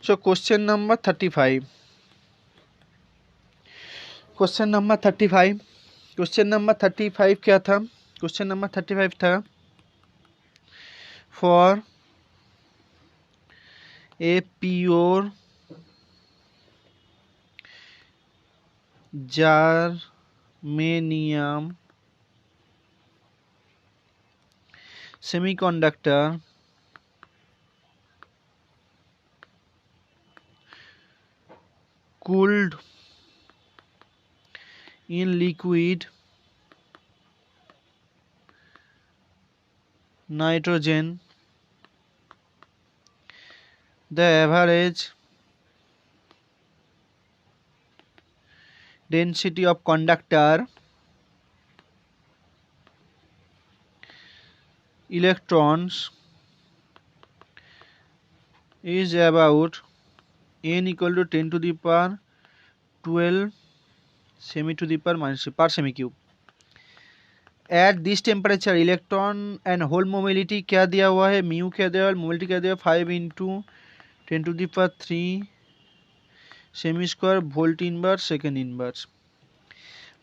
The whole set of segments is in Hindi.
सो question number 35। Question number 35। Question number 35 क्या था? क्वेश्चन नंबर 35 था for a pure germanium semiconductor cooled in liquid nitrogen, the average density of conductor electrons is about n equal to 10 to the power 12 semi to the power minus per semi cube. At this temperature electron and hole mobility क्या दिया हुआ है? म्यू क्या दिया हुआ है? मोबिलिटी क्या दिया हुआ है? 5 into 10 to the power 3 semi square volt inverse second inverse.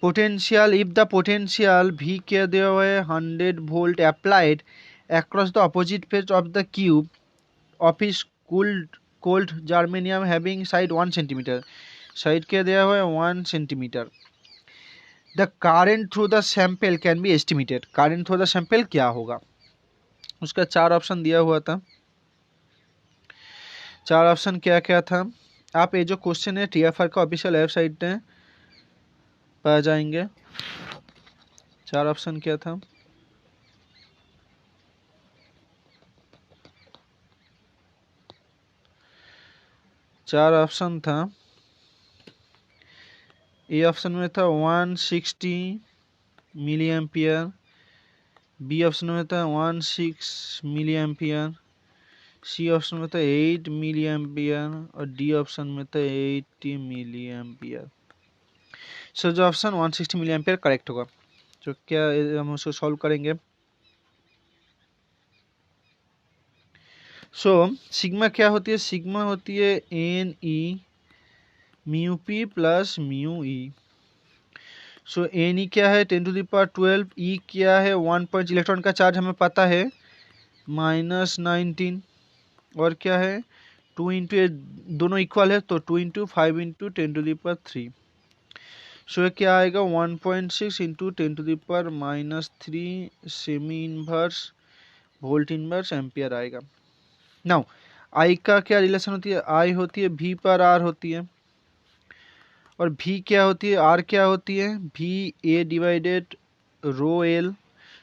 Potential, if the potential V क्या दिया हुआ है? 100 volt applied across the opposite face of the cube of his cold germanium having side 1 centimeter. Side क्या दिया हुआ है? 1 centimetre. The current through the sample can be estimated. Current through the sample क्या होगा? उसका 4 ऑप्शन दिया हुआ था. 4 ऑप्शन क्या क्या था? आप ये जो क्वेश्चन है टीएफआर का ऑफिशियल वेबसाइट में पा जाएंगे. 4 ऑप्शन क्या था? चार ऑप्शन था. ए ऑप्शन में था 160 मिली एम्पियर, बी ऑप्शन में था 16 मिली एम्पियर, सी ऑप्शन में था 8 मिली एम्पियर और डी ऑप्शन में था 80 मिली एम्पियर. सो जो ऑप्शन 160 मिली एम्पियर करेक्ट होगा. तो क्या हम उसको सॉल्व करेंगे. सो सिग्मा क्या होती है? सिग्मा होती है N E mu P plus mu E. So N E क्या है? 10 टू द पावर 12. ई क्या है? 1 पॉइंट. इलेक्ट्रॉन का चार्ज हमें पता है -19. और क्या है? 2 इंटू, दोनों इक्वल है तो 2 into 5 into 10 to the power 3. So ये क्या आएगा? 1.6 into 10 to the power -3 semi inverse volt inverse ampere आएगा. नाउ आई का क्या रिलेशन होती है? आई होती है भी पर आर होती है. और भी क्या होती है? आर क्या होती है? भी A divided rho L.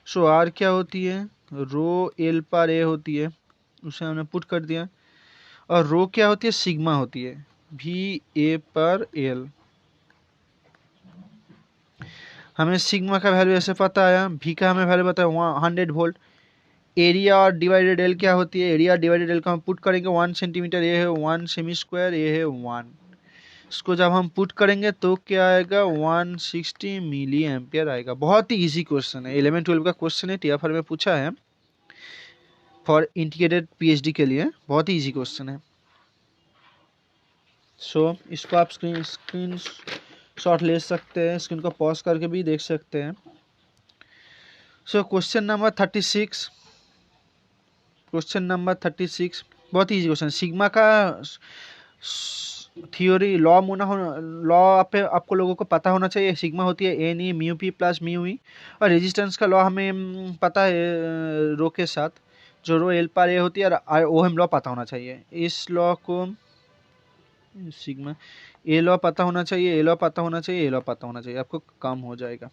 So R क्या होती है? रो एल पर ए होती है. उसे हमने पुट कर दिया. और रो क्या होती है? सिग्मा होती है भी ए पर एल. हमें सिग्मा का वैल्यू ऐसे पता आया. भी का हमें वैल्यू पता है 100 वोल्ट. एरिया और डिवाइडेड एल क्या होती है? एरिया डिवाइडेड एल का हम पुट करेंगे 1 सेंटीमीटर. ये है 1 सेमी स्क्वायर, ये है 1. इसको जब हम पुट करेंगे तो क्या आएगा? 160 मिली एम्पियर आएगा. बहुत ही इजी क्वेश्चन है. 11-12 का क्वेश्चन है. टीएफआर में पूछा है फॉर इंटीग्रेटेड पीएचडी के लिए. बहुत ही इजी क्वेश्चन है. सो इसको आप स्क्रीन शॉट ले सकते हैं. स्क्रीन को पॉज करके भी देख सकते हैं. So question number 36. Question number 36 बहुत ही इजी क्वेश्चन. सिग्मा का थियोरी लॉ लॉ आपको लोगों को पता होना चाहिए. सिग्मा होती है N E mu P plus mu E. और रेजिस्टेंस का लॉ हमें पता है रो के साथ. जो रो एल पर ए होती है और ओ हम लॉ पता होना चाहिए. इस लॉ को सिग्मा ए लॉ पता होना चाहिए, ए लॉ पता होना चाहिए, ए लॉ पता होना चाहिए. आपको काम हो जाएगा.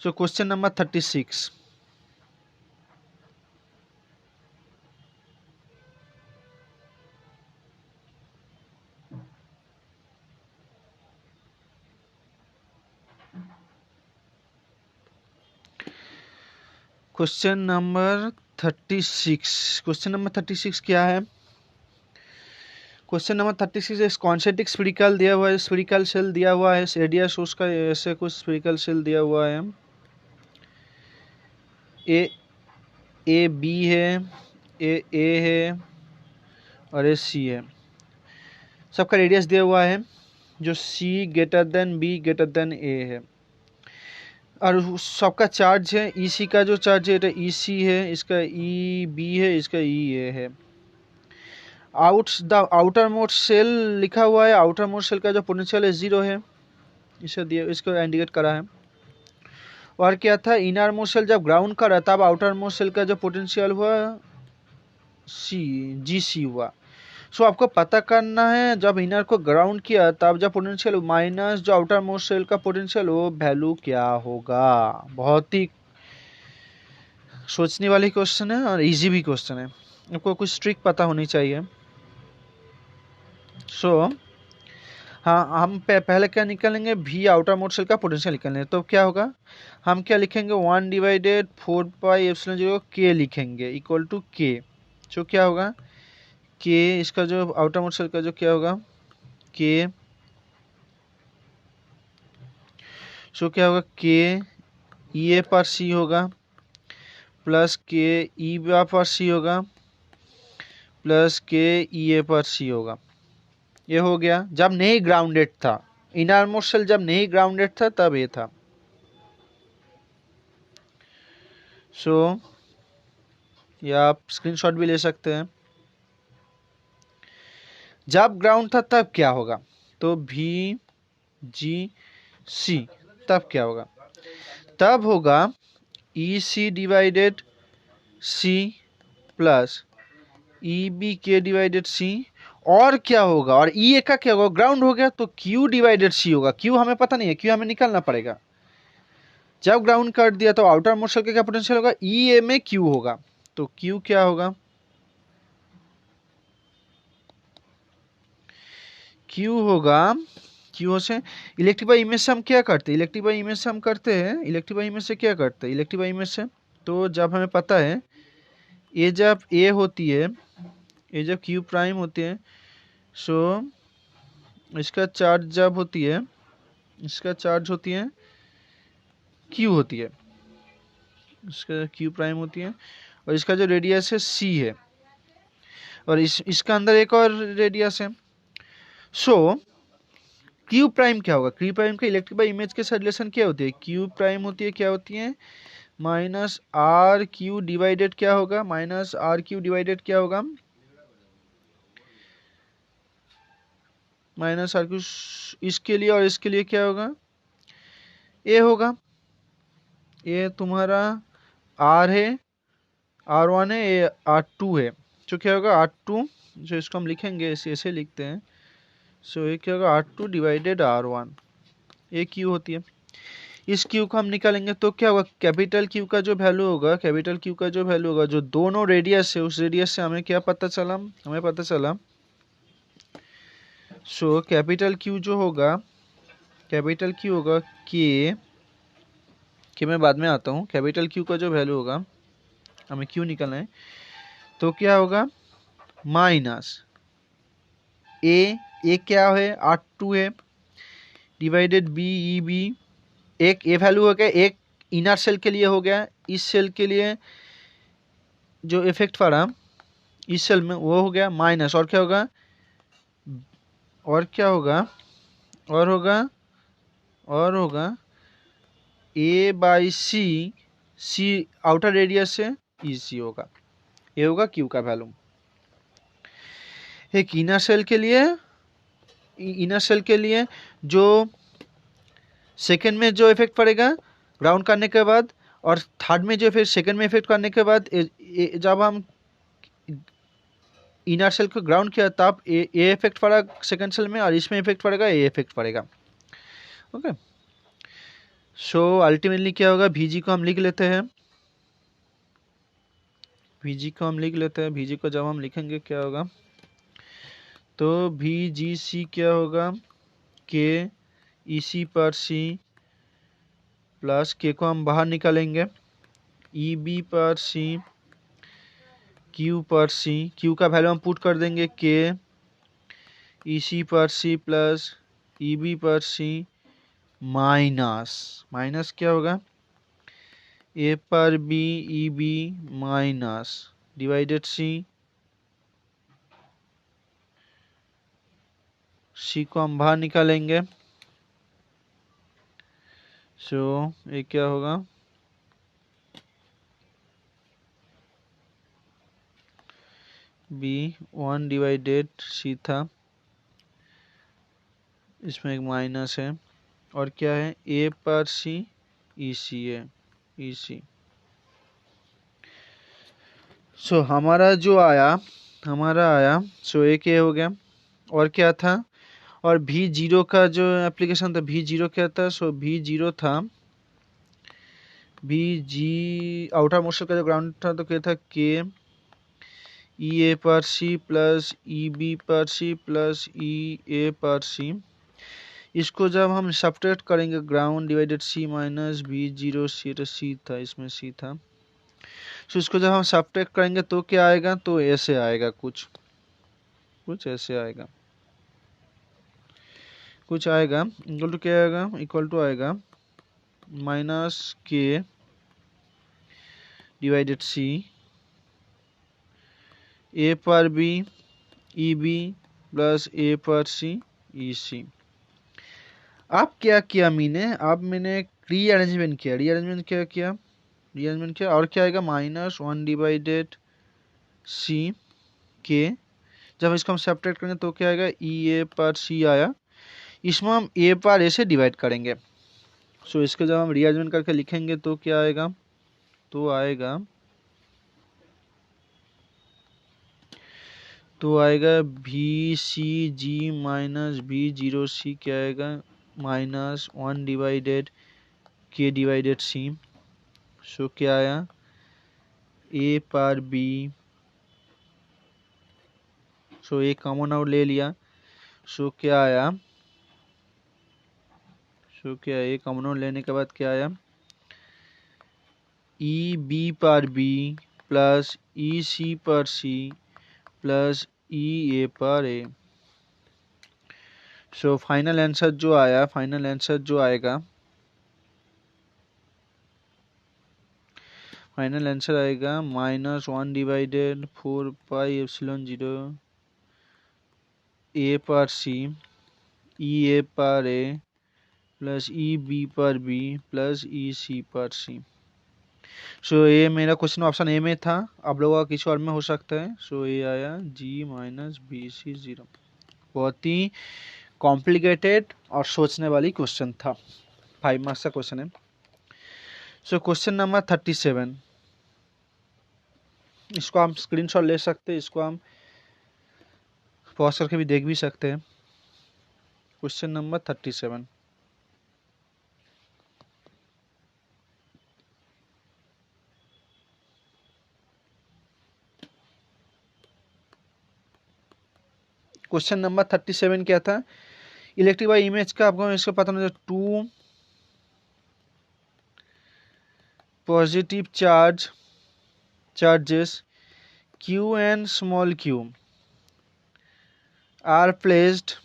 सो question number 36. Question number 36. Question number 36 क्या है? क्वेश्चन नंबर 36 एक कॉन्सेंट्रिक स्फेरिकल दिया हुआ है. स्फेरिकल सेल दिया हुआ है. रेडियस उसका ऐसे कुछ स्फेरिकल सेल दिया हुआ है. ए बी है, ए है, और ये सी है, सबका रेडियस दिया हुआ है जो C greater than B greater than A है, और सबका चार्ज है। ईसी का जो चार्ज है ईसी है, इसका ई बी है, इसका ई ए है। द आउटर मोस्ट सेल लिखा हुआ है, आउटर मोस्ट सेल का जो पोटेंशियल है 0 है, इसे दिया, इसको इंडिकेट करा है। और क्या था, इनर मोस्ट सेल जब ग्राउंड करा तब आउटर मोस्ट सेल का जो पोटेंशियल हुआ जी सी हुआ। सो आपको पता करना है जब इनर को ग्राउंड किया तब जब पोटेंशियल माइनस जो आउटर मोस्ट सेल का पोटेंशियल वो वैल्यू क्या होगा। बहुत ही सोचने वाली क्वेश्चन है और इजी भी क्वेश्चन है, आपको कुछ ट्रिक पता होनी चाहिए। सो हाँ, हम पहले क्या निकालेंगे, भी आउटर मोस्ट सेल का पोटेंशियल निकालेंगे, तो क्या होगा, हम क्या लिखेंगे 1/4πε0 के लिखेंगे इक्वल टू के। जो क्या होगा के, इसका जो आउटर मोस्ट सेल का जो क्या होगा के, सो क्या होगा के ई ए पर सी होगा प्लस के ई बी पर सी होगा प्लस के ई ए पर सी होगा। ये हो गया जब नहीं ग्राउंडेड था, इनर मोस्ट सेल जब नहीं ग्राउंडेड था तब ये था। सो या आप स्क्रीनशॉट भी ले सकते हैं। जब ग्राउंड था तब क्या होगा, तो भी जी सी, तब क्या होगा, तब होगा E C divided C plus E B के डिवाइडेड सी। और क्या होगा, और ई ए का क्या होगा, ग्राउंड हो गया तो क्यू डिवाइडेड सी होगा। क्यू हमें पता नहीं है, क्यू हमें निकालना पड़ेगा। जब ग्राउंड कर दिया तो आउटर मोस्ट सेल का क्या पोटेंशियल होगा, ई ए में क्यू होगा, तो क्यू क्या होगा, क्यू होगा, क्यू से इलेक्ट्रिक बाई इमेज से हम क्या करते हैं, इलेक्ट्रिक बाई इमेज से हम करते हैं, इलेक्ट्रिक बाई इमेज से क्या करते हैं, इलेक्ट्रिक बाई इमेज से तो जब हमें पता है ए जब ए होती है, ए जब क्यू प्राइम होती है, सो इसका चार्ज जब होती है, इसका चार्ज होती है क्यू होती है, इसका क्यू प्राइम होती है, और इसका जो रेडियस है सी है, और इसका अंदर एक और रेडियस है। सो क्यू प्राइम क्या होगा, क्यू प्राइम का इलेक्ट्रिक बाई इमेज के साथ रिलेशन क्या होती है, क्यू प्राइम होती है, क्या होती है माइनस आर क्यू डिवाइडेड क्या होगा, माइनस आर क्यू डिवाइडेड क्या होगा, माइनस आर क्यू, इसके लिए और इसके लिए क्या होगा, ए होगा, ये तुम्हारा आर है, R1 है, ये R2 है, जो क्या होगा R2, जो इसको हम लिखेंगे ऐसे लिखते हैं, सो ये क्या होगा R2 डिवाइडेड R1, ये क्यू होती है। इस क्यू को हम निकालेंगे तो क्या होगा, कैपिटल क्यू का जो वैल्यू होगा, कैपिटल क्यू का जो वैल्यू होगा, जो दोनों रेडियस है उस रेडियस से हमें क्या पता चला, हमें पता चला, सो कैपिटल क्यू जो होगा, कैपिटल क्यू होगा के मैं बाद में आता हूँ, कैपिटल क्यू का जो वैल्यू होगा, हमें क्यू निकालना है, तो क्या होगा माइनस ए क्या है R2 है डिवाइडेड बी ई बी, एक ए वैल्यू हो गया, एक इनर सेल के लिए हो गया, इस सेल के लिए जो इफेक्ट पड़ा इस सेल में वो हो गया माइनस, और क्या होगा, और क्या होगा, और होगा A by C, C outer radius से ई सी होगा, ये होगा क्यू का वैल्यू। एक इनर सेल के लिए जो सेकेंड में जो इफेक्ट पड़ेगा ग्राउंड करने के बाद, और थर्ड में जो फिर सेकेंड में इफेक्ट करने के बाद, जब हम इनर सेल को ग्राउंड किया तब ए इफेक्ट पड़ा सेकेंड सेल में, और इसमें इफेक्ट पड़ेगा ए इफेक्ट पड़ेगा। ओके, सो अल्टीमेटली क्या होगा, भीजी को हम लिख लेते हैं, भीजी को जब हम लिखेंगे क्या होगा, तो भी जी सी क्या होगा, के ई सी पर सी प्लस के को हम बाहर निकालेंगे, ई बी पर सी क्यू पर सी, क्यू का वैल्यू हम पुट कर देंगे के ई सी पर सी प्लस ई बी पर सी माइनस क्या होगा, ए पर B E B minus divided C C को हम बाहर निकालेंगे। सो ये क्या होगा, बी 1 डिवाइडेड सी था, इसमें एक माइनस है, और क्या है ए पर सी ई सी है, ई सी। सो हमारा आया सो एक ये हो गया। और क्या था, और भी जीरो का जो एप्लीकेशन था, भी जीरो क्या था, सो भी जीरो था, भी जी आउटर मोस्ट का जो ग्राउंड था तो क्या था, के ई ए पर सी प्लस ई बी पर सी प्लस ई ए पर सी। इसको जब हम सब्ट्रैक्ट करेंगे, ग्राउंड डिवाइडेड सी माइनस भी जीरो सी, तो सी था, इसमें सी था। तो इसको जब हम सब्ट्रैक्ट करेंगे तो क्या आएगा, तो ऐसे आएगा, कुछ ऐसे आएगा, कुछ आएगा इक्वल टू क्या आएगा, इक्वल टू आएगा माइनस के डिवाइडेड सी ए पर बी ई बी प्लस ए पर सी ई सी। अब क्या किया मैंने रीअरेंजमेंट किया, और क्या आएगा, माइनस 1 डिवाइडेड सी के। जब इसको हम सब्ट्रैक्ट करेंगे तो क्या आएगा, ई ए पर सी आया, इसमें हम ए पर ए से डिवाइड करेंगे। सो इसको जब हम रीअरेंजमेंट करके लिखेंगे तो क्या आएगा, तो आएगा भी सी जी माइनस भी जीरो सी, क्या आएगा माइनस 1 डिवाइडेड के डिवाइडेड सी। सो क्या आया, ए पर बी, सो ए कॉमन आउट ले लिया, सो क्या आया, ए कॉमन आउट लेने के बाद क्या आया, ई बी पर बी प्लस ई सी पर सी प्लस ई ए पर ए। सो फाइनल आंसर जो आएगा, फाइनल आंसर आएगा माइनस 1 डिवाइडेड 4 पाई एप्सिलॉन 0 ए पर सी ई ए पर ए प्लस ई बी पर बी प्लस ई सी पर सी। सो ये मेरा क्वेश्चन ऑप्शन ए में था, आप लोगों का किसी और में हो सकता है। सो ये आया जी माइनस बी सी 0। बहुत ही कॉम्प्लिकेटेड और सोचने वाली क्वेश्चन था, 5 मार्क्स का क्वेश्चन है। सो क्वेश्चन नंबर 37, इसको हम स्क्रीनशॉट ले सकते हैं, इसको हम पॉज करके भी देख भी सकते हैं। क्वेश्चन नंबर 37, क्वेश्चन नंबर 37 क्या था, इलेक्ट्रिक बाई इमेज का आपको इसको पता होना चाहिए, 2 positive charges q and small q are placed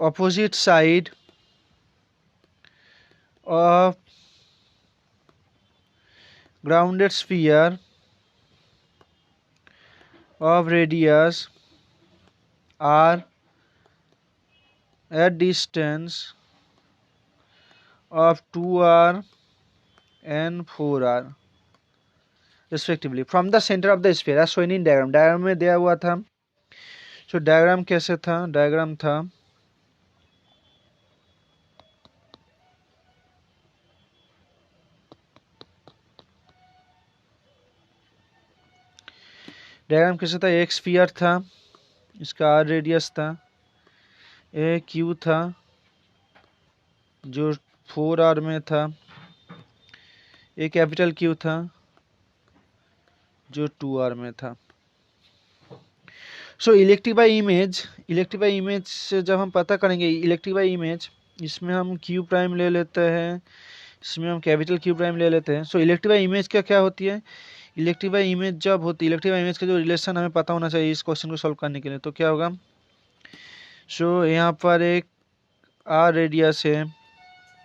opposite side of grounded sphere of radius r at distance of 2r and 4r respectively from the center of the sphere as shown in diagram। Diagram में दिया हुआ था। सो डायग्राम कैसे था, डायग्राम कैसे था, एक स्फीयर था, इसका आर रेडियस था, ए क्यू था जो 4r में था, एक कैपिटल क्यू था जो 2r में था। सो इलेक्ट्रिक बाई इमेज से जब हम पता करेंगे इलेक्ट्रिक बाई इमेज, इसमें हम क्यू प्राइम ले लेते हैं, इसमें हम कैपिटल क्यू प्राइम ले लेते हैं। सो इलेक्ट्रिक बाई इमेज क्या होती है, इलेक्ट्रिक बाई इमेज जब होती है, इलेक्ट्रिक बाई इमेज का जो रिलेशन हमें पता होना चाहिए इस क्वेश्चन को सॉल्व करने के लिए, तो क्या होगा, सो यहाँ पर एक आर रेडियस है,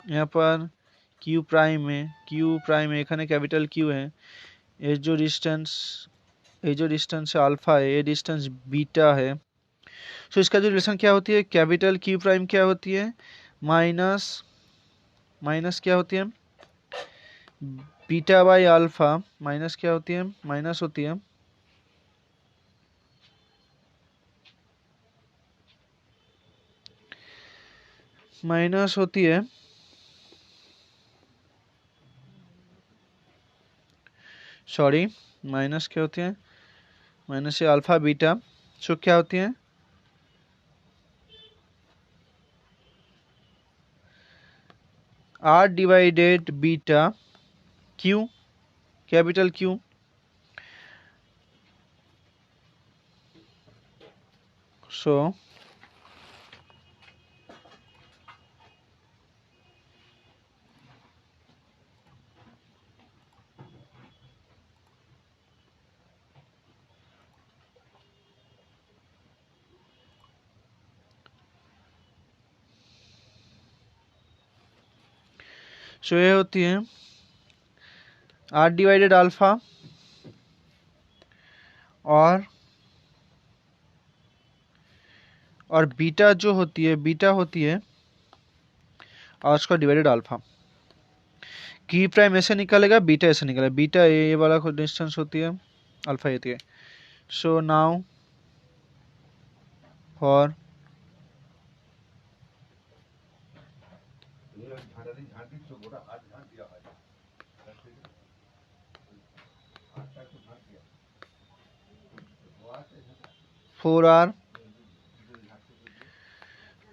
यहाँ पर क्यू प्राइम है, एखाने कैपिटल क्यू है, ये जो डिस्टेंस ये जो डिस्टेंस है अल्फा है, ये डिस्टेंस बीटा है। सो इसका जो रिलेशन क्या होती है, कैपिटल क्यू प्राइम क्या होती है, माइनस क्या होती है, बीटा बाई अल्फा, माइनस क्या होती है, माइनस होती है सॉरी, माइनस क्या होती है, माइनस से अल्फा बीटा। सो क्या होती है, R divided beta Q, capital Q. So ये होती है आर डिवाइडेड अल्फा और बीटा जो होती है, बीटा होती है और उसका डिवाइडेड अल्फा। की प्राइम ऐसे निकलेगा, बीटा ऐसे निकलेगा, बीटा ये वाला डिस्टेंस होती है, अल्फा ये होती है। So now for four R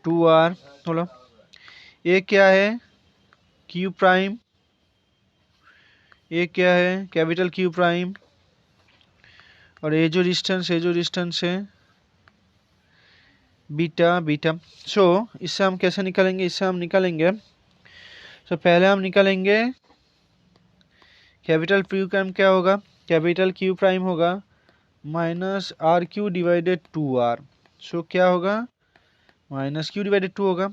2r, बोलो ये क्या है, क्यू प्राइम, ये क्या है, कैपिटल क्यू प्राइम, और ये जो डिस्टेंस है बीटा बीटा। सो इससे हम कैसे निकालेंगे, इससे हम निकालेंगे, सो पहले हम निकालेंगे कैपिटल क्यू प्राइम क्या होगा, कैपिटल क्यू प्राइम होगा minus R Q divided 2r। So क्या होगा, माइनस क्यू डिवाइडेड 2 होगा,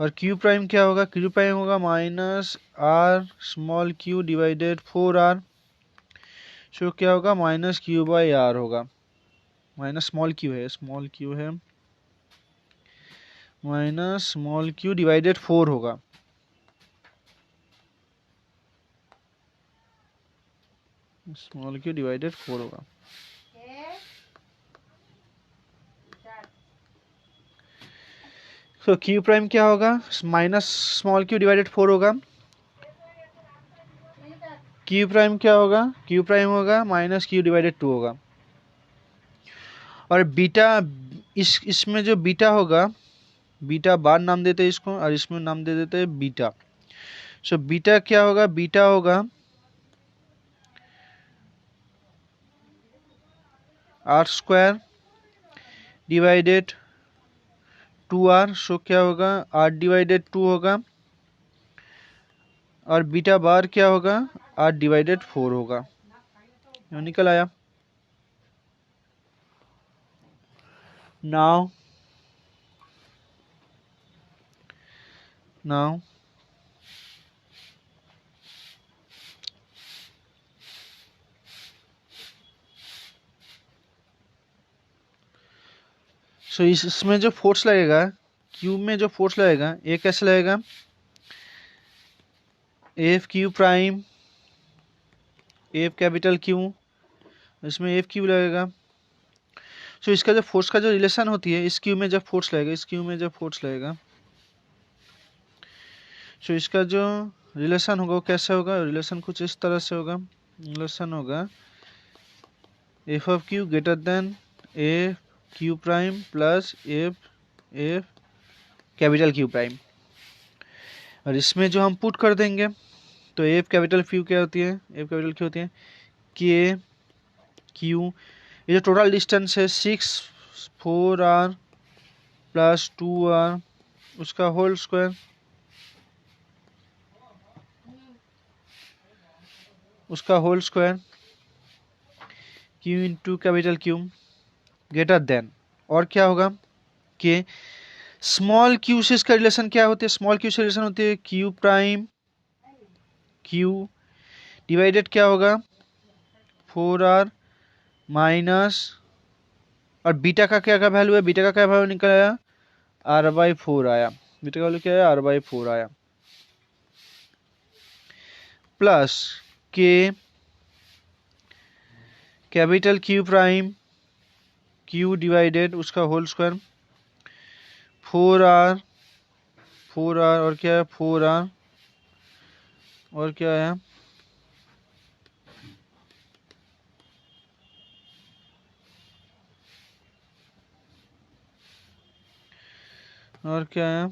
और क्यू प्राइम क्या होगा, क्यू प्राइम होगा minus R small Q divided 4r। So क्या होगा, माइनस क्यू बाई आर होगा, माइनस स्मॉल क्यू है माइनस स्मॉल क्यू डिवाइडेड 4 होगा। स्मॉल क्यू डिवाइडेड 4 होगा। तो क्यू प्राइम क्या होगा, माइनस स्मॉल क्यू डिवाइडेड 4 होगा। क्यू प्राइम क्या होगा, क्यू प्राइम होगा माइनस क्यू डिवाइडेड 2 होगा। और बीटा, इसमें जो बीटा होगा, बीटा बार नाम देते हैं इसको, और इसमें नाम दे देते हैं बीटा। सो बीटा क्या होगा, बीटा होगा are square divided 2r। So क्या होगा, आर डिवाइडेड 2 होगा, और बीटा बार क्या होगा, आर डिवाइडेड 4 होगा। ये निकल आया। नाउ सो इसमें जो फोर्स लगेगा, क्यूब में जो फोर्स लगेगा, ये कैसे लगेगा, F Q prime, F capital Q, इसमें एफ क्यू लगेगा। सो इसका जो फोर्स का जो रिलेशन होती है, इस क्यू में जब फोर्स लगेगा, सो इसका जो रिलेशन होगा वो कैसे होगा, रिलेशन कुछ इस तरह से होगा, रिलेशन होगा F of Q greater then F Q prime plus F capital Q prime. और इसमें जो हम पुट कर देंगे, तो एफ कैपिटल क्यू क्या होती है, एफ कैपिटल क्यू होती है के क्यू, ये जो टोटल डिस्टेंस है 4r प्लस 2r, उसका whole square, Q into capital Q greater than, और क्या होगा कि स्मॉल क्यू से इसका रिलेशन क्या होती है, स्मॉल क्यू से रिलेशन होती है क्यू प्राइम क्यू डिवाइडेड क्या होगा 4r माइनस, और बीटा का क्या वैल्यू है, बीटा का क्या वैल्यू निकल आया, r/4 आया, बीटा का वैल्यू क्या है, r/4 आया, प्लस के capital Q prime Q divided उसका होल स्क्वायर 4r, 4r और क्या है 4r और क्या है और क्या है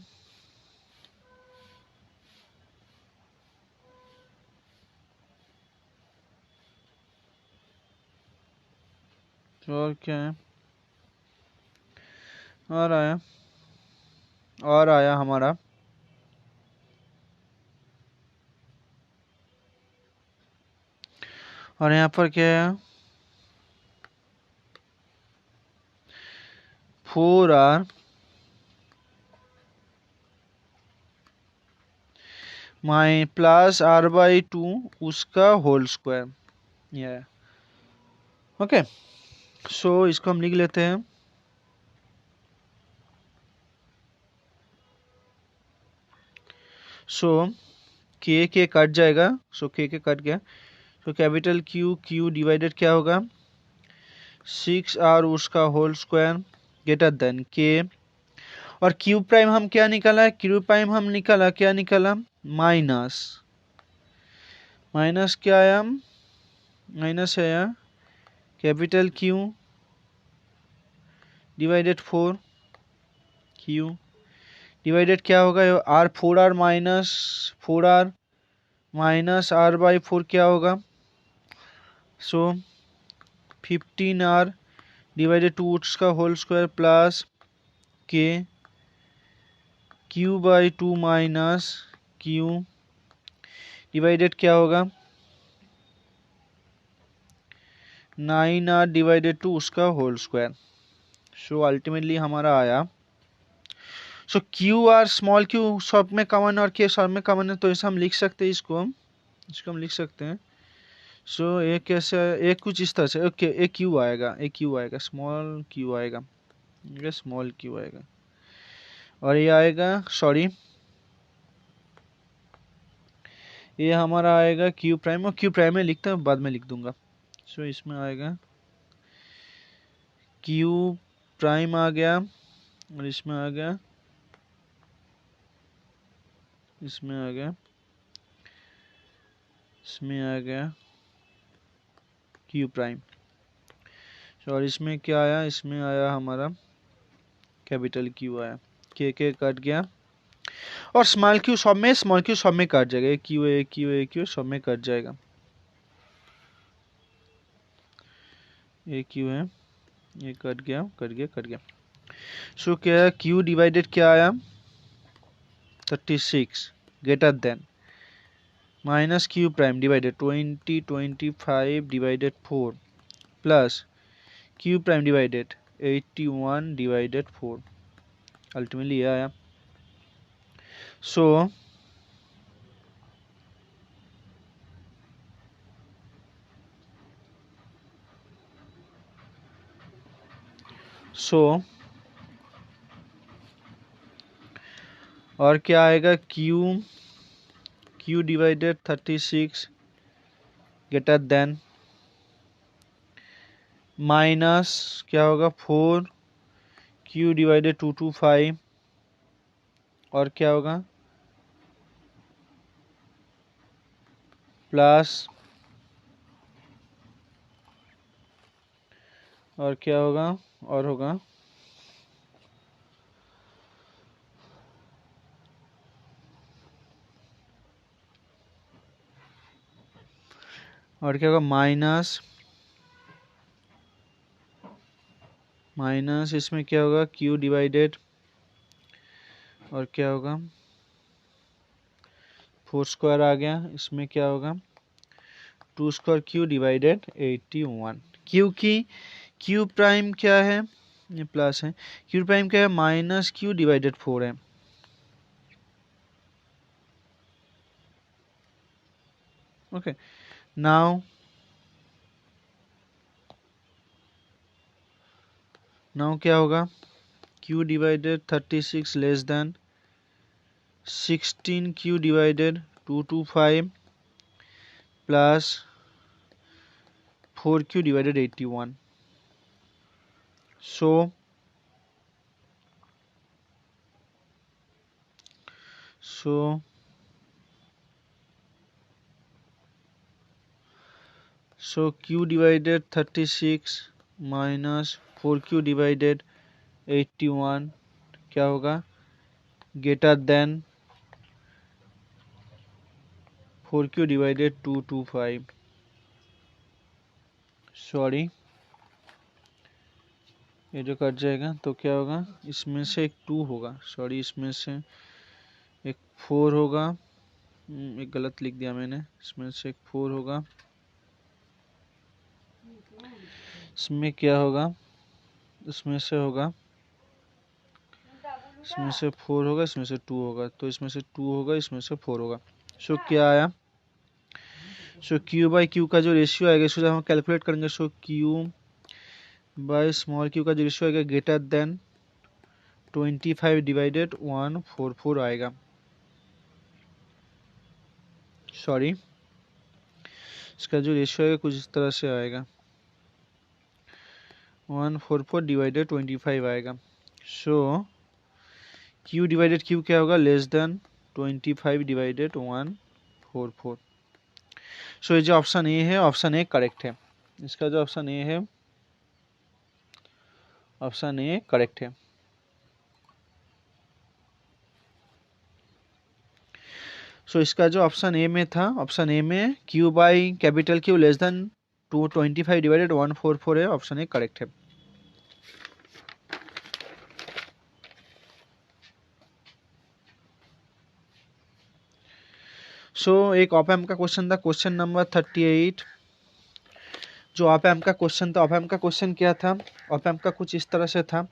और क्या है और आया हमारा और यहाँ पर क्या है 4r माइ प्लस r/2 उसका होल स्क्वायर, ये ओके। सो इसको हम लिख लेते हैं, सो के कट जाएगा, सो के कट गया, तो कैपिटल क्यू क्यू डिवाइडेड क्या होगा 6r उसका होल स्क्वायर ग्रेटर देन के, और क्यू प्राइम हम क्या निकाला है, क्यू प्राइम हम निकाला क्या निकाला माइनस, माइनस क्या आया, माइनस आया capital Q divided 4 Q divided क्या होगा आर, 4r माइनस r/4 क्या होगा, सो 15r डिवाइडेड 2 उसका होल स्क्वायर प्लस के q/2 माइनस क्यू डिवाइडेड क्या होगा 9r डिवाइडेड 2 उसका होल स्क्वायर। सो अल्टीमेटली हमारा आया, सो क्यू आर स्मॉल क्यू सब में कॉमन और के सब में कॉमन है, तो ऐसा हम लिख सकते हैं, इसको हम लिख सकते हैं। सो एक कैसे, एक कुछ इस तरह से, ओके एक क्यू आएगा, एक क्यू आएगा, स्मॉल क्यू आएगा, ये स्मॉल क्यू आएगा, और ये आएगा सॉरी ये हमारा आएगा क्यू प्राइम, और क्यू प्राइम में लिखता हूँ बाद में लिख दूंगा। सो इसमें आएगा क्यू प्राइम आ गया, और इसमें आ गया, इसमें आ गया, इसमें आ गया क्यू प्राइम, और इसमें क्या आया, इसमें आया हमारा कैपिटल क्यू आया, के कट गया, और स्मॉल क्यू सब में, स्मॉल क्यू सब में कट जाएगा, क्यू सब में कट जाएगा, ये क्यू है, ये कट गया कट गया कट गया। सो क्या है क्यू डिवाइडेड क्या आया 36 greater than minus Q prime divided 25 divided 4 plus Q prime divided 81 divided 4, ultimately ये आया। सो और क्या आएगा Q divided 36 greater than minus क्या होगा 4 क्यू डिवाइडेड 225, और क्या होगा प्लस, और क्या होगा और होगा और क्या होगा माइनस इसमें क्या होगा क्यू डिवाइडेड, और क्या होगा 4 स्क्वायर आ गया, इसमें क्या होगा 2 स्क्वायर क्यू डिवाइडेड 81, क्योंकि क्यू प्राइम क्या है, ये प्लस है, क्यू प्राइम क्या है माइनस क्यू डिवाइडेड 4 है, ओके। नाउ नाउ क्या होगा, Q divided 36 less than 16 Q divided 225 plus 4 Q divided 81. So q divided 36 minus 4q divided 81 क्या होगा, greater than 4q divided 225. Sorry, ये जो कट जाएगा तो क्या होगा, इसमें से एक 2 होगा, सॉरी इसमें से एक 4 होगा, एक गलत लिख दिया मैंने, इसमें से एक 4 होगा, इसमें क्या होगा, इसमें से होगा, इसमें से 4 होगा, इसमें से 2 होगा, तो इसमें से 2 होगा, इसमें से 4 होगा. सो क्या आया, सो क्यू बाई क्यू का जो रेशियो आएगा इसको जब हम कैलकुलेट करेंगे, सो क्यू बाई स्मॉल क्यू का जो रेशियो आएगा ग्रेटर देन 25 डिवाइडेड 144 आएगा. सॉरी, इसका जो रेशियो आएगा कुछ इस तरह से आएगा, 144 डिवाइडेड 25 आएगा. सो क्यू डिवाइडेड क्यू क्या होगा, लेस देन 25 डिवाइडेड 144. सो ये जो ऑप्शन ए है, ऑप्शन ए करेक्ट है. इसका जो ऑप्शन ए है, ऑप्शन ए करेक्ट है. सो इसका जो ऑप्शन ए में था, ऑप्शन ए में Q by capital Q less than 225 divided 144 है, ऑप्शन ए करेक्ट है. सो एक ऑप एम्प का क्वेश्चन था, क्वेश्चन नंबर 38. जो ऑप एम्प का क्वेश्चन था, ऑप एम्प का क्वेश्चन क्या था, ऑप एम्प का कुछ इस तरह से था,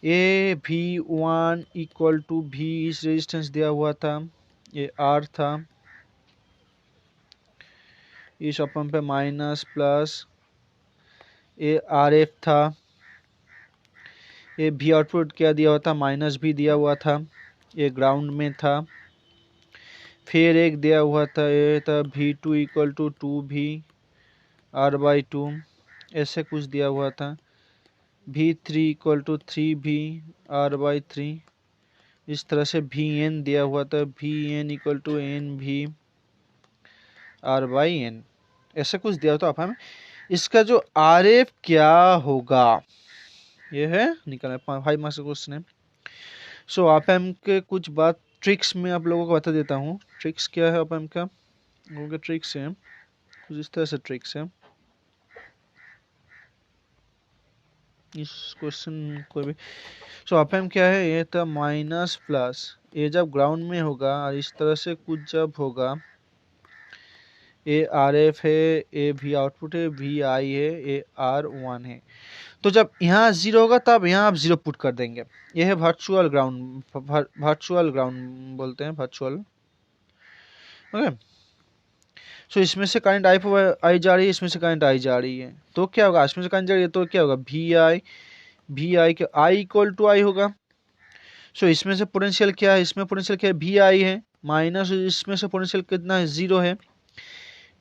A V one equal to V इस रेजिस्टेंस दिया हुआ था, ये आर था, इस ऑप एम्प पे minus plus A R F था, ये भी आउटपुट क्या दिया हुआ था, माइनस भी दिया हुआ था, ये ग्राउंड में था, फिर एक दिया हुआ था, ये था V2 equal to 2V R/2, ऐसे कुछ दिया हुआ था, V3 equal to 3V R/3, इस तरह से Vn दिया हुआ था, Vn equal to NV R/n, ऐसे कुछ दिया हुआ था. आप इसका जो RF क्या होगा, ये है निकलना 5 मार्क्स का क्वेश्चन है. सो आप एम के कुछ बात ट्रिक्स में आप लोगों को बता देता हूँ. ट्रिक्स क्या है आप एम का, लोगों के ट्रिक्स हैं कुछ इस तरह से, ट्रिक्स है इस क्वेश्चन को भी. सो आप एम क्या है, ये था माइनस प्लस, ये जब ग्राउंड में होगा और इस तरह से कुछ जब होगा, ए आर एफ है, ए भी आउटपुट है, वी आई है, ए आर 1 है. तो जब यहाँ 0 होगा तब यहाँ आप 0 पुट कर देंगे. ये है वर्चुअल ग्राउंड, वर्चुअल ग्राउंड बोलते हैं, वर्चुअल. ओके, सो इसमें से करंट आई जा रही है, इसमें से करंट आई जा रही है, तो क्या होगा, इसमें से करंट जा रही है तो क्या होगा, वी आई के आई इक्वल टू आई होगा. सो इसमें से पोटेंशियल क्या है, इसमें पोटेंशियल क्या है, वी आई है, माइनस इसमें से पोटेंशियल कितना है, 0 है,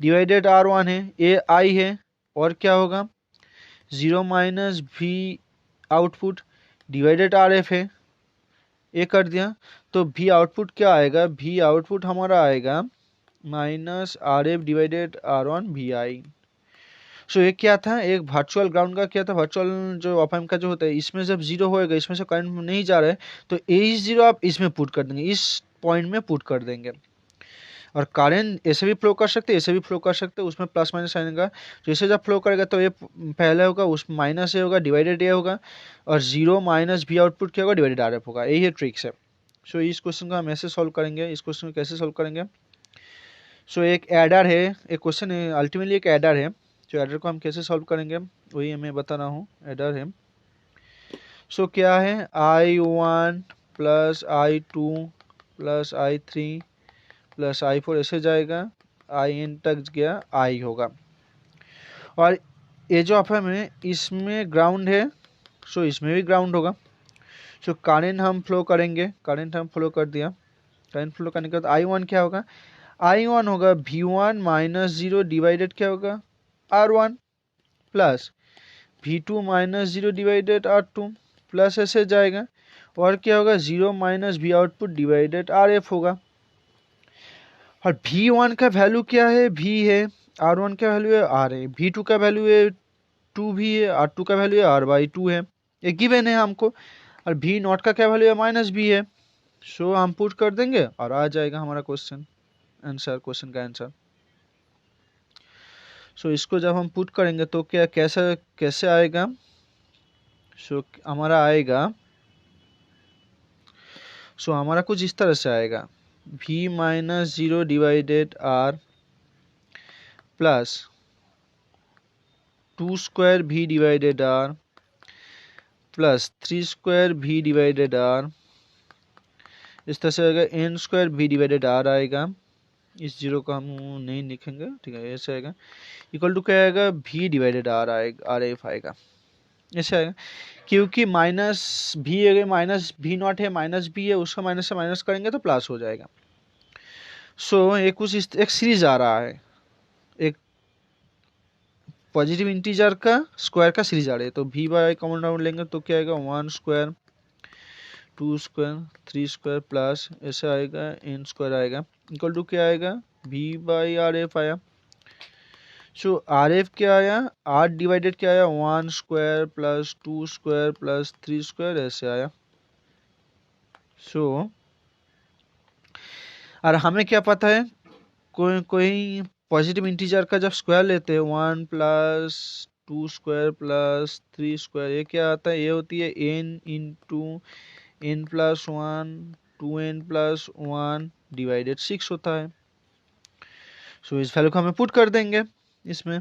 डिवाइडेड R1 है, ए आई है, और क्या होगा, 0 minus we output divided R F है, ये कर दिया, तो वी आउटपुट क्या आएगा, वी आउटपुट हमारा आएगा minus R F divided R1 V I. So ये क्या था, एक वर्चुअल ग्राउंड का क्या था, वर्चुअल जो ऑप एम्प का जो होता है, इसमें जब 0 होएगा, इसमें से करंट नहीं जा रहा है, तो ए 0 आप इसमें पुट कर देंगे, इस पॉइंट में पुट कर देंगे, और करंट ऐसे भी फ्लो कर सकते हैं, ऐसे भी फ्लो कर सकते हैं, उसमें प्लस माइनस साइन का. जैसे जब फ्लो करेगा तो ये पहले होगा, उस माइनस ए होगा, डिवाइडेड ए होगा, और 0 माइनस भी आउटपुट क्या होगा, डिवाइडेड आर एफ होगा. यही है ट्रिक्स है. सो इस क्वेश्चन को हम ऐसे सॉल्व करेंगे. इस क्वेश्चन को कैसे सॉल्व करेंगे, सो एक एडर है, एक क्वेश्चन है, अल्टीमेटली एक एडर है. जो एडर को हम कैसे सॉल्व करेंगे वही मैं बता रहा हूँ, एडर है. सो क्या है, I1 plus I2 plus I3 plus I4 ऐसे जाएगा, IN तक गया, I होगा. और ये जो ऑप एम्प है इसमें ग्राउंड है, सो इसमें भी ग्राउंड होगा। सो करंट हम फ्लो करेंगे, करंट हम फ्लो कर दिया, करंट फ्लो करने के बाद I1 क्या होगा, I1 होगा V1 माइनस 0 डिवाइडेड क्या होगा R1 plus V2 minus 0 divided R2 plus ऐसे जाएगा, और क्या होगा 0 minus V output divided RF होगा। और V1 का वैल्यू क्या है, V है, R1 का वैल्यू है R है, V2 का वैल्यू है 2V है, R2 का वैल्यू है R/2 है, ये गिवन है हमको। और V नॉट का क्या वैल्यू है माइनस B है। सो हम पुट कर देंगे और आ जाएगा हमारा क्वेश्चन आंसर, क्वेश्चन का आंसर। सो इसको जब हम पुट करेंगे तो क्या कैसे आएगा, सो हमारा आएगा, सो हमारा कुछ इस तरह से आएगा, V minus 0 divided R plus 2 square V divided R plus 3 square V divided R, इस तरह से आएगा n square V divided R आएगा, इस जीरो को हम नहीं लिखेंगे, ठीक है, ऐसे आएगा, इक्वल टू क्या आएगा V डिवाइडेड R आएगा, RF आएगा, ऐसे आएगा। क्योंकि माइनस भी है, माइनस V नॉट है, माइनस B है, उसका माइनस से माइनस करेंगे तो प्लस हो जाएगा। सो एक सीरीज आ रहा है, एक पॉजिटिव इंटीजर का स्क्वायर का सीरीज आ रहा है, तो V बाय कॉमन राउंड लेंगे तो क्या आएगा 1 स्क्वायर 2 स्क्वायर 3 स्क्वायर प्लस ऐसे आएगा n स्क्वायर आएगा, इक्वल टू क्या आएगा V बाई RF आया। सो RF क्या आया, R डिवाइडेड क्या आया 1 square plus 2 square plus 3 square ऐसे आया। सो और हमें क्या पता है, कोई पॉजिटिव इंटीजर का जब स्क्वायर लेते हैं 1 प्लस 2 स्क्वायर प्लस 3 स्क्वायर, ये क्या आता है, ये होती है n into n plus 1 2n plus 1 divided 6 होता है। सो इस वैल्यू को हमें पुट कर देंगे इसमें,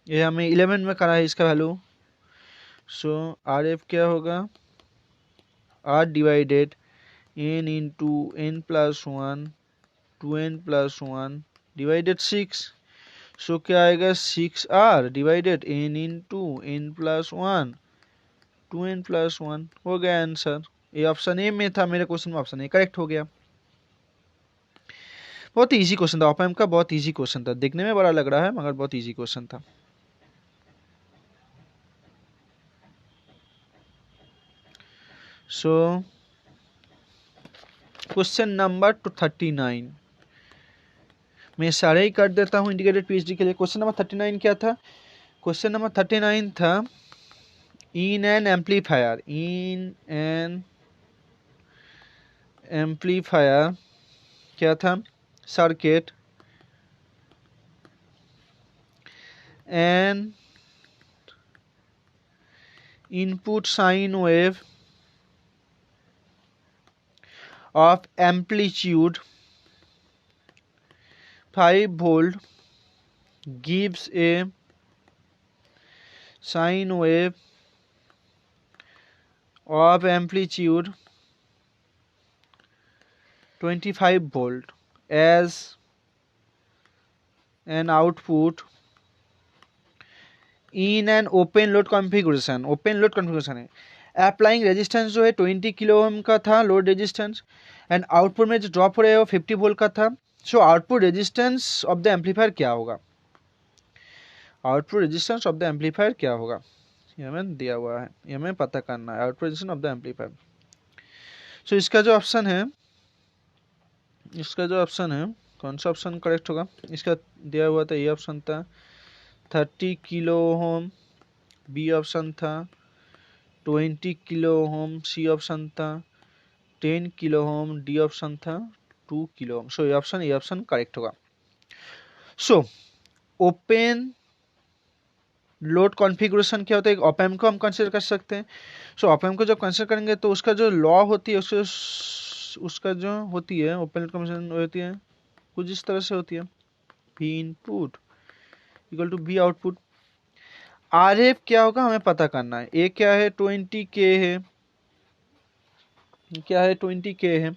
ये हमें 11 में करा है इसका वैल्यू। सो RF क्या होगा, R divided n into n plus 1 2n plus 1 divided 6। सो क्या आएगा 6R divided n into n plus 1 2n plus 1, हो गया आंसर। ये ऑप्शन ए में था, मेरे क्वेश्चन में ऑप्शन ए करेक्ट हो गया। बहुत इजी क्वेश्चन था, ऑप-एम्प का बहुत इजी क्वेश्चन था, देखने में बड़ा लग रहा है मगर बहुत इजी क्वेश्चन था। सो क्वेश्चन नंबर 39 मैं सारे ही कर देता हूँ इंटीग्रेटेड पीएचडी के लिए। क्वेश्चन नंबर 39 क्या था, क्वेश्चन नंबर 39 था इन एन एम्पलीफायर क्या था, circuit N input sine wave of amplitude 5 volt gives a sine wave of amplitude 25 volt as an output in an open load configuration। open load configuration है, अप्लाइंग रेजिस्टेंस जो है 20 किलो ओम का था लोड रेजिस्टेंस, एंड आउटपुट में जो ड्रॉप हो रहा है वो 50 वोल्ट का था। So output resistance of the amplifier क्या होगा, output resistance of the amplifier क्या होगा, ये हमें दिया हुआ है, ये हमें पता करना है, output resistance of the amplifier. So इसका जो ऑप्शन है, कौन सा ऑप्शन करेक्ट होगा, इसका दिया हुआ था, ये ऑप्शन था 30 किलो ओम, बी ऑप्शन था 20 किलो ओम, सी ऑप्शन था 10 किलो ओम, डी ऑप्शन था 2 किलो ओम। सो ये ऑप्शन करेक्ट होगा। सो ओपन लोड कॉन्फ़िगरेशन क्या होता है, ऑप-एम्प को हम कंसीडर कर सकते हैं। सो ऑप-एम्प को जब कंसीडर करेंगे तो उसका जो लॉ होती है, उसका जो होती है ओपन लोड कॉन्फ़िगरेशन होती है कुछ इस तरह से होती है, V input equal to V output. RF क्या होगा हमें पता करना है, ए क्या है 20K है, क्या है 20K है,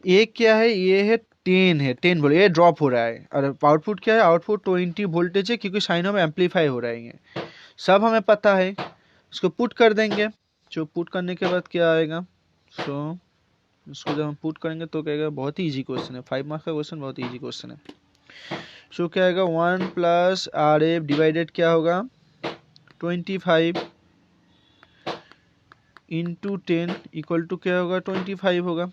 ए क्या है, ये है 10 वोल्ट, ये ड्रॉप हो रहा है, और आउटपुट क्या है, आउटपुट 20 वोल्टेज है क्योंकि साइन ऑफ एम्पलीफाई हो रहा है, ये सब हमें पता है। इसको पुट कर देंगे। जो पुट करने के बाद क्या आएगा, सो इसको जब हम पुट करेंगे तो क्या आएगा, बहुत ही इजी क्वेश्चन है, 5 मार्क्स का क्वेश्चन, बहुत ही इजी क्वेश्चन है। सो क्या आएगा, 1 प्लस आर एफ डिवाइडेड क्या होगा 25 इंटू 10 इक्वल टू क्या होगा 25 होगा।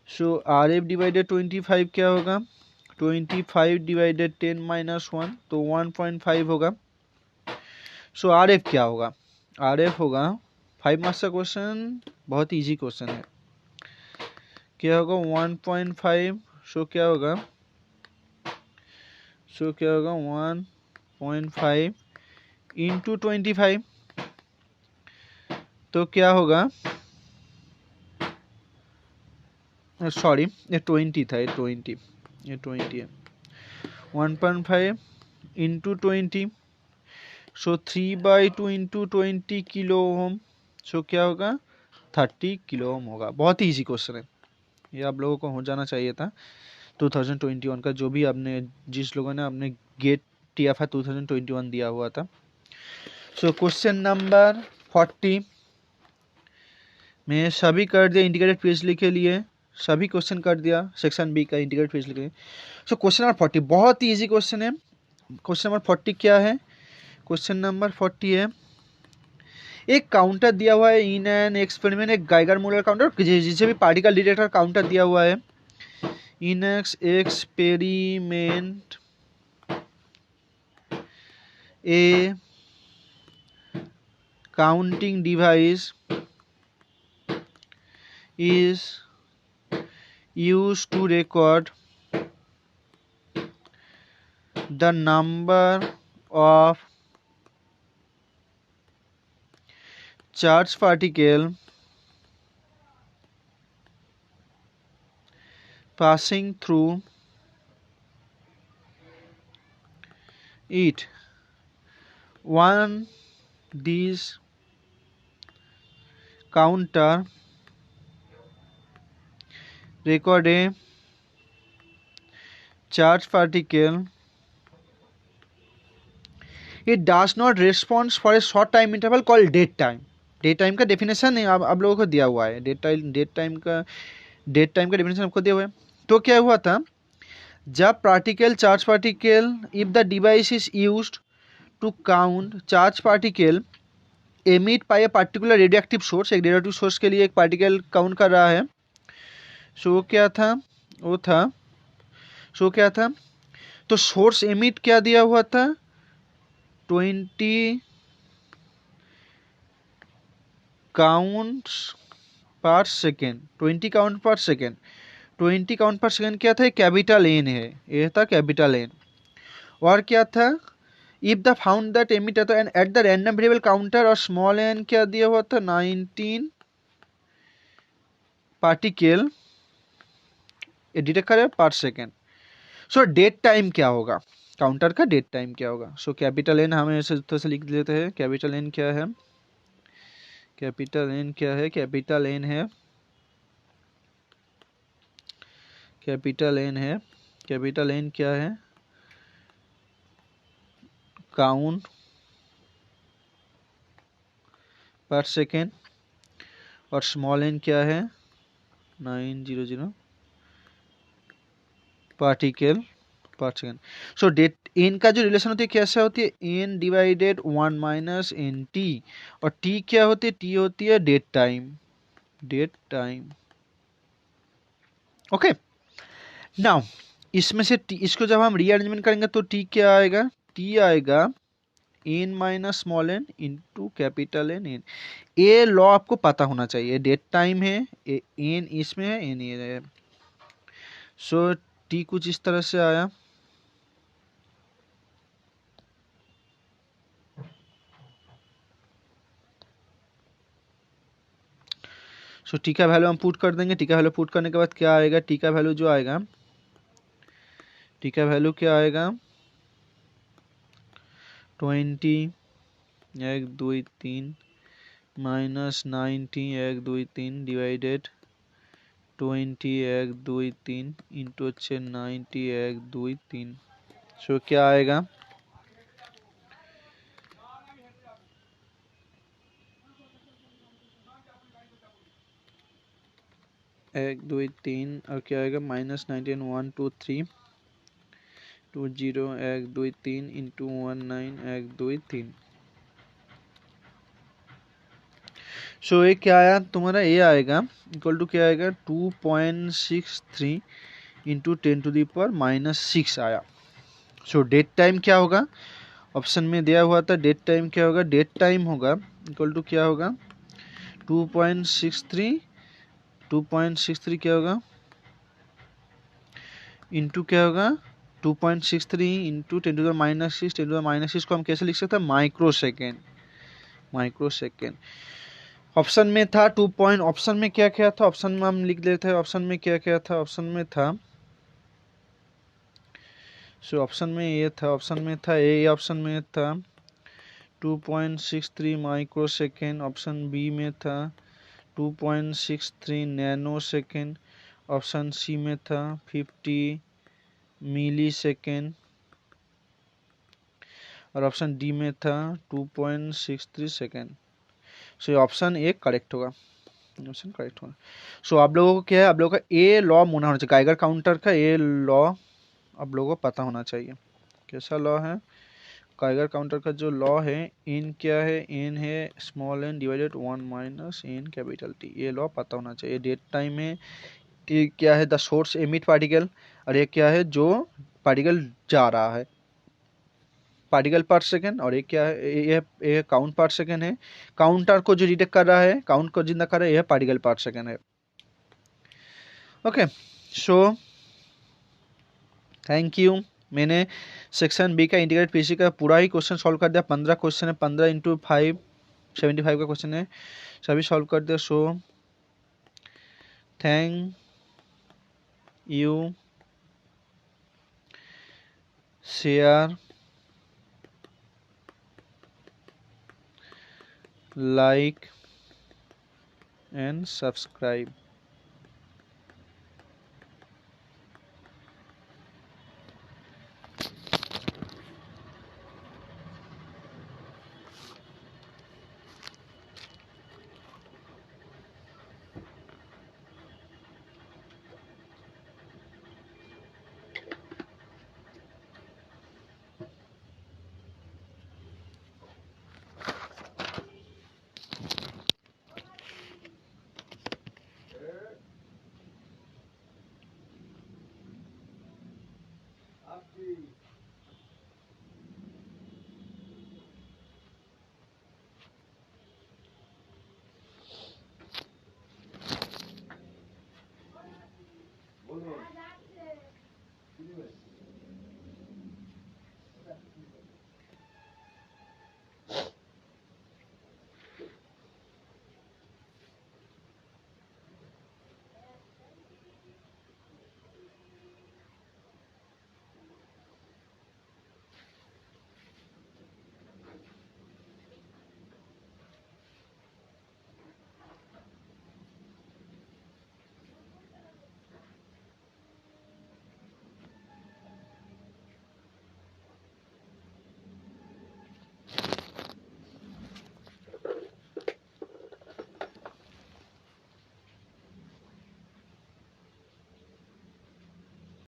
सो आर एफ डिवाइडेड 25 क्या होगा 25 डिवाइडेड 10 माइनस 1 तो 1.5 होगा। सो आर एफ क्या होगा, आर एफ होगा 5 मार्क्स का क्वेश्चन, बहुत इजी क्वेश्चन है। क्या होगा 1.5, सो क्या होगा 1.5 इंटू 25 तो क्या होगा, सॉरी ये 20 था, ये 20 है। 1.5 इंटू 20 सो 3/2 इंटू 20 किलो ओम, सो क्या होगा 30 किलो ओम होगा। बहुत ही इजी क्वेश्चन है, ये आप लोगों को हो जाना चाहिए था 2021 का, जो भी आपने जिस लोगों ने आपने गेट TFR 2021 दिया हुआ था। सो क्वेश्चन नंबर 40 में सभी कर दिया इंटीग्रेटेड पीएचडी के लिए, सभी क्वेश्चन कर दिया सेक्शन बी का इंटीग्रेटेड पीएचडी के लिए। सो क्वेश्चन नंबर 40 बहुत ही इजी क्वेश्चन है। क्वेश्चन नंबर 40 क्या है, क्वेश्चन नंबर 40 है, एक काउंटर दिया हुआ है इन एन एक्सपेरिमेंट, एक गाइगर मूलर काउंटर जिसे भी पार्टिकल डिटेक्टर काउंटर दिया हुआ है। In experiment a counting device is used to record the number of charged particle passing through it. One these counter record a charged particle. It does not respond for a short time interval called dead time. Dead time का डेफिनेशन आप लोगों को दिया हुआ है, डेट टाइम का डेफिनेशन आपको दिया हुआ है। तो क्या हुआ था, जब particle charge particle if the device is used to count charge particle emit by a particular radioactive source, एक रेडियोएक्टिव सोर्स के लिए एक पार्टिकल काउंट कर रहा है। सो क्या था, वो था सो क्या था, तो सोर्स एमिट क्या दिया हुआ था 20 काउंट्स पर सेकेंड, 20 काउंट पर सेकेंड। 20 काउंट पर सेकेंड क्या था, कैपिटल एन है, ये था कैपिटल एन। और क्या था, if the found that emitter तो at the random variable counter और स्मॉल एन क्या दिया हुआ था 19 पार्टिकल ये डिटेक्ट करे पर सेकेंड। सो डेट टाइम क्या होगा, काउंटर का डेट टाइम क्या होगा। सो कैपिटल एन हम ऐसे तरह से लिख देते हैं, कैपिटल एन क्या है, कैपिटल एन क्या है, कैपिटल एन है, कैपिटल एन है, कैपिटल एन क्या है काउंट पर सेकेंड, और स्मॉल एन क्या है 900 पार्टिकल पर सेकेंड। सो डेट एन का जो रिलेशन होती है कैसे होती है, N divided 1 minus N T, और टी क्या होती है, टी होती है dead time, dead time. Okay now इसमें से इसको जब हम रीअरेंजमेंट करेंगे तो टी क्या आएगा, टी आएगा N minus small N into capital N N. ये लॉ आपको पता होना चाहिए, डेट टाइम है, एन इसमें है, एन ये है। सो टी कुछ इस तरह से आया, सो टी का वैल्यू हम पुट कर देंगे। टी का वैल्यू पुट करने के बाद क्या आएगा, टी का वैल्यू जो आएगा, टी का वैल्यू क्या आएगा 20 1 2 3 माइनस 90 1 2 3 डिवाइडेड 20 1 2 3 इंटू 90 1 2 3। सो क्या आएगा 1 2 3 और क्या आएगा -19 1 2 3 2 0 1 2 3 इंटू 1 9 1 2 3। सो ये क्या आया तुम्हारा, ये आएगा इक्वल टू क्या आएगा 2.63 इंटू 10⁻⁻6 आया। सो डेट टाइम क्या होगा, ऑप्शन में दिया हुआ था डेट टाइम क्या होगा, डेट टाइम होगा इक्वल टू क्या होगा 2.63 2.63 क्या होगा इंटू क्या होगा 2.63 इंटू 10⁻6 10⁻6 को हम कैसे लिख सकते हैं, micro second. Micro second option में था ऑप्शन में क्या क्या था, ऑप्शन में हम लिख लेते हैं ऑप्शन में क्या क्या था, ऑप्शन में था ऑप्शन में ये था, ऑप्शन में था ए, ऑप्शन में था 2.63 माइक्रो सेकेंड, ऑप्शन बी में था 2.63 नैनो सेकेंड, ऑप्शन सी में था 50 मिली सेकेंड और ऑप्शन डी में था 2.63 second. So option A correct होगा, ऑप्शन करेक्ट होगा। सो आप लोगों को क्या है, आप लोगों का ए लॉ होना होना चाहिए, गाइगर काउंटर का ए लॉ आप लोगों को पता होना चाहिए। कैसा लॉ है, गाइगर काउंटर का जो लॉ है, एन क्या है, एन है small N divided 1 minus N capital T, ये लॉ पता होना चाहिए। डेट टाइम है, ये क्या है द सोर्स एमिट पार्टिकल, और ये क्या है जो पार्टिकल जा रहा है पार्टिकल पर सेकेंड, और ये क्या है, ये काउंट पर सेकेंड है, काउंटर को जो डिटेक्ट कर रहा है, काउंट को जिंदा कर रहा है, यह पार्टिकल पर सेकेंड है। Okay so thank you. मैंने सेक्शन बी का इंटीग्रेटेड पीसी का पूरा ही क्वेश्चन सॉल्व कर दिया, 15 क्वेश्चन है, 15 इंटू 5 75 का क्वेश्चन है, सभी सॉल्व कर दिया। So thank you, share, like and subscribe.